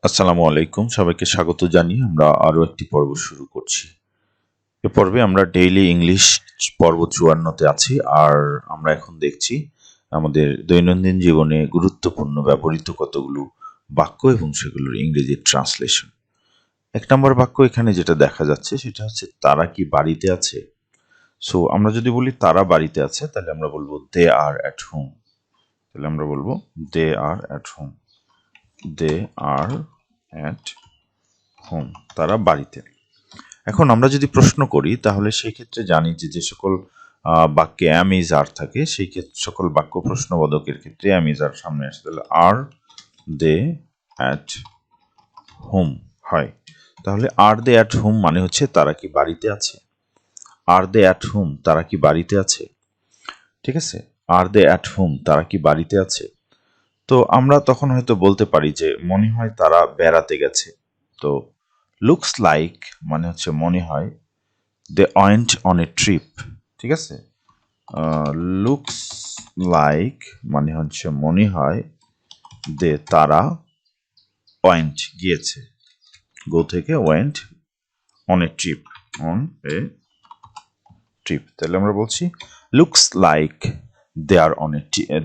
আসসালামু আলাইকুম, সবাইকে স্বাগত জানিয়ে আমরা আরও একটি পর্ব শুরু করছি। এ পর্বে আমরা ডেইলি ইংলিশ পর্ব ৫৪-তে আছি। আর আমরা এখন দেখছি আমাদের দৈনন্দিন জীবনে গুরুত্বপূর্ণ ব্যবহৃত কতগুলো বাক্য এবং সেগুলোর ইংরেজি ট্রান্সলেশন। ১ নম্বর বাক্য এখানে যেটা দেখা যাচ্ছে সেটা হচ্ছে তারা কি বাড়িতে আছে। সো আমরা যদি বলি তারা বাড়িতে আছে তাহলে আমরা বলবো দে আর অ্যাট হোম। তাহলে আমরা বলবো they are at home. They are at home, তারা বাড়িতে। এখন আমরা যদি প্রশ্ন করি তাহলে সেই ক্ষেত্রে জানি যে সকল বাক্যে অ্যাম ইজ আর থাকে সেই ক্ষেত্রে সকল বাক্য প্রশ্নবোধকের ক্ষেত্রে অ্যাম ইজ আর সামনে আসে, তাহলে আর দে অ্যাট হোম হয়। তাহলে আর দে অ্যাট হোম মানে হচ্ছে তারা কি বাড়িতে আছে। আর দে অ্যাট হোম, তারা কি বাড়িতে আছে। ঠিক আছে, আর দে অ্যাট হোম, তারা কি বাড়িতে আছে। তো আমরা তখন হয়তো বলতে পারি যে মনে হয় তারা বেড়াতে গেছে। তো লুকস লাইক মানে হচ্ছে মনে হয় they went on a trip. ঠিক আছে, লুকস লাইক মানে হচ্ছে মনে হয় দে তারা ওয়েন্ট গিয়েছে, গো থেকে went on a trip, on a trip. তাহলে আমরা বলছি looks like they are on a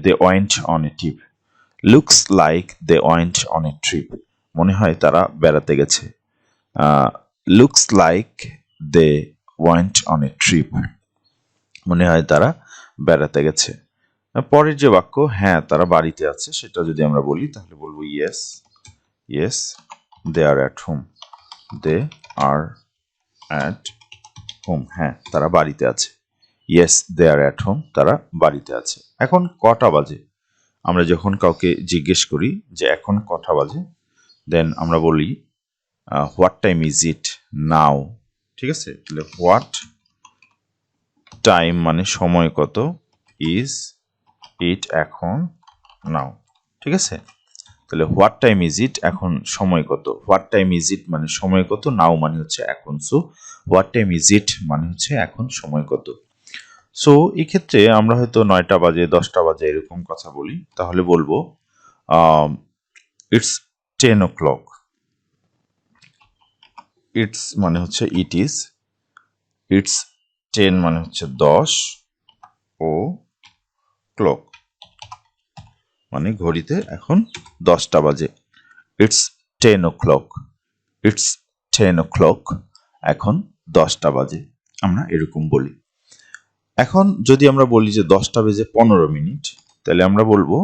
they went on a trip. Looks like they went on a trip, মনে হয় তারা বেড়াতে গেছে। Looks like they went on a trip, মনে হয় তারা বেড়াতে গেছে। পরের যে বাক্য হ্যাঁ তারা বাড়িতে আছে, সেটা যদি আমরা বলি তাহলে বলবো yes, yes they are at home. They are at home, হ্যাঁ তারা বাড়িতে আছে। Yes they are at home, তারা বাড়িতে আছে। এখন কটা বাজে, আমরা যখন কাউকে জিজ্ঞেস করি যে এখন কটা বাজে, দেন আমরা বলি হোয়াট টাইম ইজ ইট নাও। ঠিক আছে, তাহলে হোয়াট টাইম মানে সময় কত, ইজ ইট এখন, নাও। ঠিক আছে, তাহলে হোয়াট টাইম ইজ ইট এখন সময় কত। হোয়াট টাইম ইজ ইট মানে সময় কত, নাও মানে হচ্ছে এখন। So what time is it মানে হচ্ছে এখন সময় কত। সো এই ক্ষেত্রে আমরা হয়তো ৯টা বাজে ১০টা বাজে এরকম কথা বলি, তাহলে বলবো ইটস 10 o'clock। ইটস মানে হচ্ছে ইট ইজ, ইটস 10 মানে হচ্ছে ১০, ও ক্লক মানে ঘড়িতে এখন ১০টা বাজে। ইটস 10 o'clock, ইটস 10 o'clock, এখন ১০টা বাজে, আমরা এরকম বলি। এখন যদি আমরা বলি যে ১০টা বেজে ১৫ মিনিট, তাহলে আমরা বলবো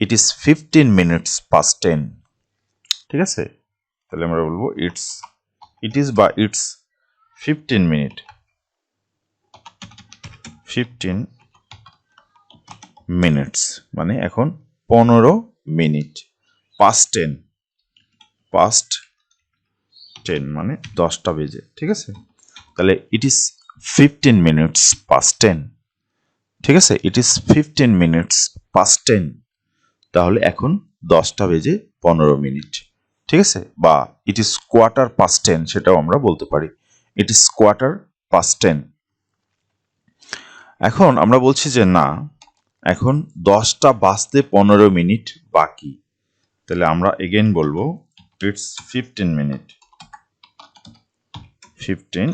ইট ইজ 15 minutes past 10। ঠিক আছে, তাহলে আমরা বলবো ইট ইজ বা ইটস 15 মিনিট, 15 minutes মানে এখন 15 মিনিট। past 10, past 10 মানে ১০টা বেজে। ঠিক আছে, তাহলে ইট ইজ 15 minutes past 10। ঠিক আছে, ইট ইজ 15 minutes past 10, তাহলে এখন ১০টা বেজে ১৫ মিনিট। ঠিক আছে, বা ইট ইজ কোয়ার্টার পাস্ট 10, সেটাও আমরা বলতে পারি ইট ইজ কোয়ার্টার পাস্ট 10। এখন আমরা বলছি যে না, এখন ১০টা বাজতে ১৫ মিনিট বাকি, তাহলে আমরা এগেইন বলবো it's 15 minute, 15,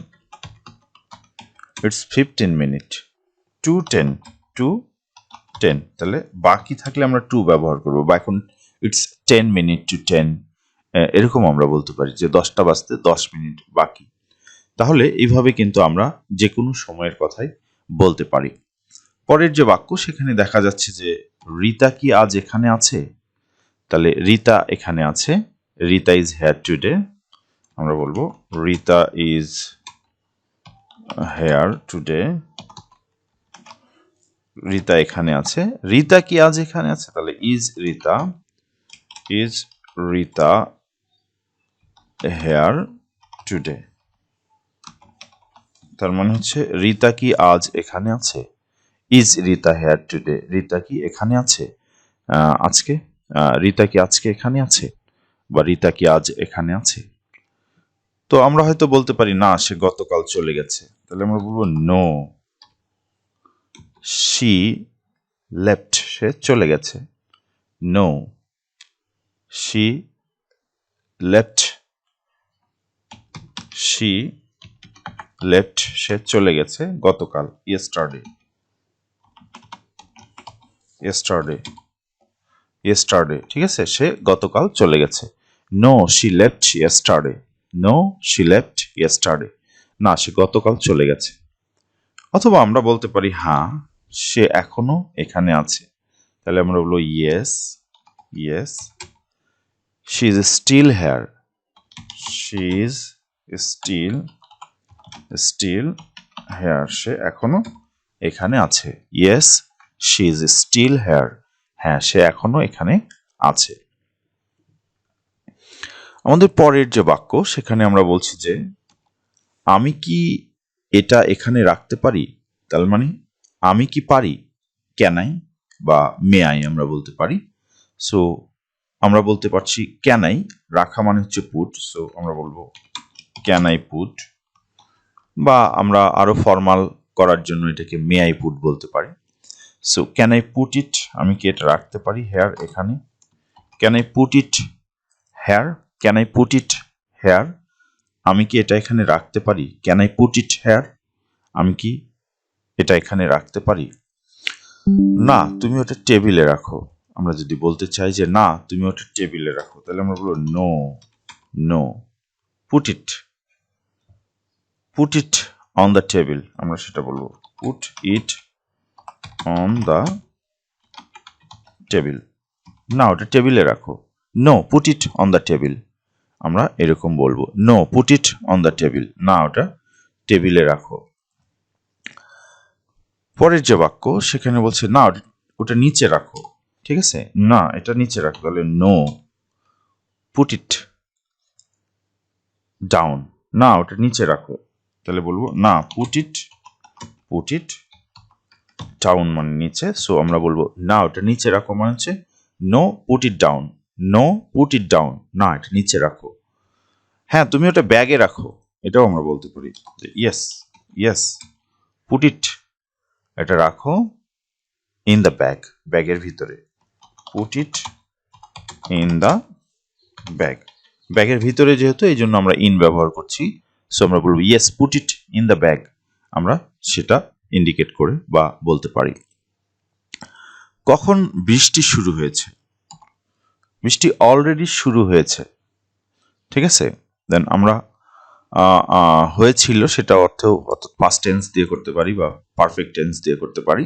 it's 15 minute to 10, to 10। তাহলে বাকি থাকলে আমরা টু ব্যবহার করব, বা এখন ইটস 10 মিনিট টু 10, এরকম আমরা বলতে পারি যে ১০টা বাজতে ১০ মিনিট বাকি। তাহলে এইভাবে কিন্তু আমরা যে কোনো সময়ের কথাই বলতে পারি। পরের যে বাক্য সেখানে দেখা যাচ্ছে যে রিতা কি আজ এখানে আছে। তাহলে রিতা এখানে আছে, রিতা ইজ হেয়ার টুডে, আমরা বলবো Rita is here today, Rita এখানে আছে। রিতা কি আজ এখানে আছে, তাহলে ইজ রিতা হেয়ার টুডে। তার মানে হচ্ছে রিতা কি আজ এখানে আছে, is Rita hair today, Rita কি এখানে আছে আজকে, রিতা কি আজকে এখানে আছে, বা রিতা কি আজ এখানে আছে। তো আমরা হয়তো বলতে পারি না সে গতকাল চলে গেছে, তাহলে আমরা বলবো নো শি লেফট, সে চলে গেছে। No she left, she left, সে চলে গেছে গতকাল, ইয়েস্টারডে, ইয়েস্টারডে, ইয়েস্টারডে, ঠিক আছে, সে গতকাল চলে গেছে। No she left yesterday, no she left yesterday, না সে গতকাল চলে গেছে। অথবা আমরা বলতে পারি হ্যাঁ সে এখনো এখানে আছে, তাহলে আমরা বলবো yes, yes, she is still here, she is still, still here, সে এখনো এখানে আছে। Yes she is still here, হ্যাঁ সে এখনো এখানে আছে। আমাদের পরের যে বাক্য সেখানে আমরা বলছি যে আমি কি এটা এখানে রাখতে পারি, তার মানে আমি কি পারি, ক্যান আই বা মে আই আমরা বলতে পারি। সো আমরা বলতে পারছি ক্যান আই, রাখা মানে হচ্ছে পুট, সো আমরা বলবো ক্যান আই পুট, বা আমরা আরো ফর্মাল করার জন্য এটাকে মে আই পুট বলতে পারি। So can I put it, আমি কি এটা রাখতে পারি হেয়ার এখানে, can I put it here, can I put it here, আমি কি এটা এখানে রাখতে পারি, can I put it here, আমি কি এটা এখানে রাখতে পারি। না তুমি ওটা টেবিলে রাখো, আমরা যদি বলতে চাই যে না তুমি ওটা টেবিলে রাখো, তাহলে আমরা বলবো no, no put it, put it on the table, আমরা সেটা বলবো put it on the table, না ওটা টেবিলে রাখো। No put it on the table, আমরা এরকম বলবো no put it on the table, না ওটা টেবিলে রাখো। পরের যে বাক্য সেখানে বলছে না ওটা নিচে রাখো, ঠিক আছে, না এটা নিচে রাখো, তাহলে নো পুট ইট ডাউন, না ওটা নিচে রাখো, তাহলে বলবো না পুট ইট ডাউন মানে নিচে, সো আমরা বলবো না ওটা নিচে রাখো মানে হচ্ছে no put it down, no put it down, না এটা নিচে রাখো। হ্যাঁ তুমি ওটা ব্যাগে রাখো, এটাও আমরা বলতে পারি যে ইয়েস, ইয়েস পুট ইট, এটা রাখো ইন দ্য ব্যাগ, ব্যাগের ভিতরে, put it in the bag, ব্যাগের ভিতরে যেহেতু এই জন্য আমরা ইন ব্যবহার করছি, সো আমরা বলবো yes put it in the bag, আমরা সেটা ইন্ডিকেট করে বা বলতে পারি। কখন বৃষ্টি শুরু হয়েছে, বৃষ্টি অলরেডি শুরু হয়েছে, ঠিক আছে, দেন আমরা হয়েছিল সেটা অর্থ অর্থাৎ পাস্ট টেন্স দিয়ে করতে পারি বা পারফেক্ট টেন্স দিয়ে করতে পারি।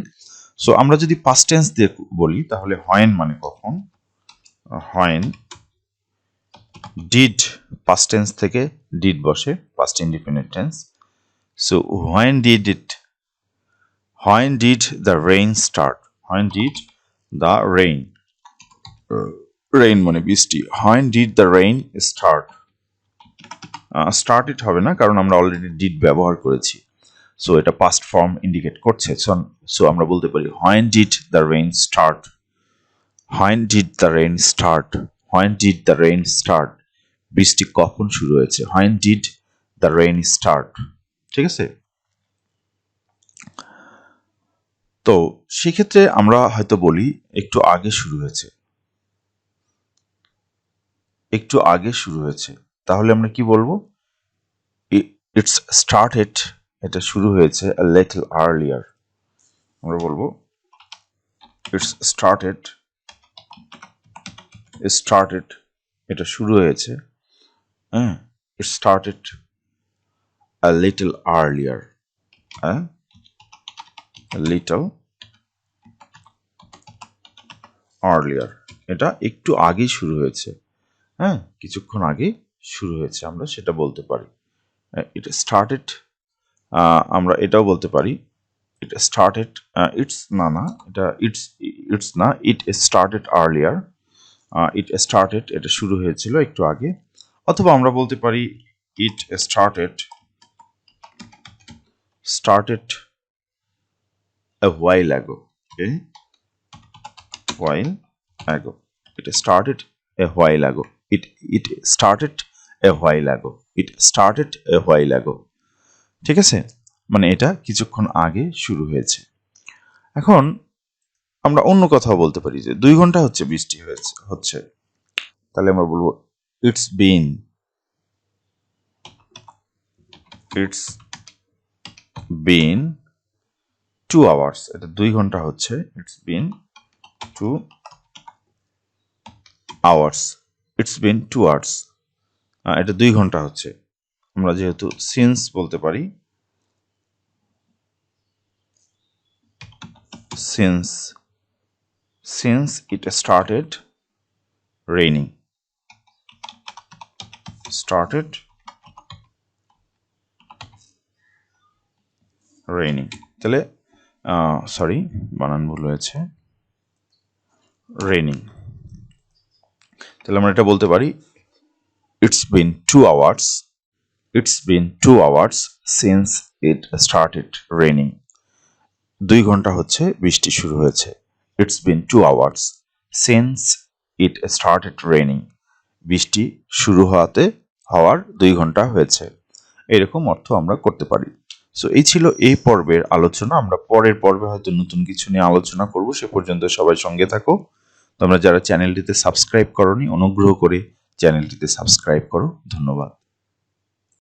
সো আমরা যদি পাস্ট টেন্স দিয়ে বলি তাহলে হোয়েন মানে কখন, হোয়েন, ডিড পাস্ট টেন্স থেকে ডিড বসে, past indefinite tense, so when did it, when did the rain start, when did the rain, rain মানে বৃষ্টি, when did the rain start, start it হবে না কারণ আমরা অলরেডি ডিড ব্যবহার করেছি, সো এটা পাস্ট ফর্ম ইন্ডিকেট করছে, সো আমরা বলতে পারি when did the rain start, when did the rain start, when did the rain start, বৃষ্টি কখন শুরু হয়েছে, when did the rain start, ঠিক আছে। তো সেক্ষেত্রে আমরা হয়তো বলি একটু আগে শুরু হয়েছে, একটু আগে শুরু হয়েছে, তাহলে আমরা কি বলবো, ইটস স্টার্টেড, এটা শুরু হয়েছে a little earlier, আমরা বলবো ইটস স্টার্টেড, স্টার্টেড এটা শুরু হয়েছে, হ্যাঁ it started a little earlier, হ্যাঁ a little earlier, এটা একটু আগেই শুরু হয়েছে, হ্যাঁ কিছুক্ষণ আগে শুরু হয়েছে, আমরা সেটা বলতে পারি। ইট স্টার্টেড, আমরা এটাও বলতে পারি ইট স্টার্টেড, ইটস না না এটা ইটস না, it started earlier, it started এটা শুরু হয়েছিল একটু আগে, অথবা আমরা বলতে পারি it started a while ago, okay, while ago, it started a while ago, it started a while ago, it started a while ago, ঠিক আছে, মানে এটা কিছুক্ষণ আগে শুরু হয়েছে। এখন আমরা অন্য কথাও বলতে পারি যে 2 ঘন্টা হচ্ছে বৃষ্টি হচ্ছে, তাহলে আমরা বলবো It's been. It's been 2 hours. এটা 2 ঘন্টা হচ্ছে। It's been 2 hours. It's been 2 hours. এটা 2 ঘন্টা হচ্ছে। আমরা যেহেতু since বলতে পারি, since it started raining. Started raining. তাহলে সরি, বানান ভুল হয়েছে। raining. তাহলে আমরা এটা বলতে পারি it's been 2 hours. It's been 2 hours since it started raining. 2 ঘন্টা হচ্ছে বৃষ্টি শুরু হয়েছে। It's been 2 hours since it started raining. বৃষ্টি শুরু হওয়ার 2 ঘন্টা হয়েছে। এরকম অর্থ আমরা করতে পারি। সো এই ছিল এই পর্বের আলোচনা। আমরা পরের পর্বে হয়তো নতুন কিছু নিয়ে আলোচনা করব। সে পর্যন্ত সবাই সঙ্গে থাকো। তোমরা যারা চ্যানেলটিতে সাবস্ক্রাইব করোনি, অনুগ্রহ করে চ্যানেলটিতে সাবস্ক্রাইব করো। ধন্যবাদ।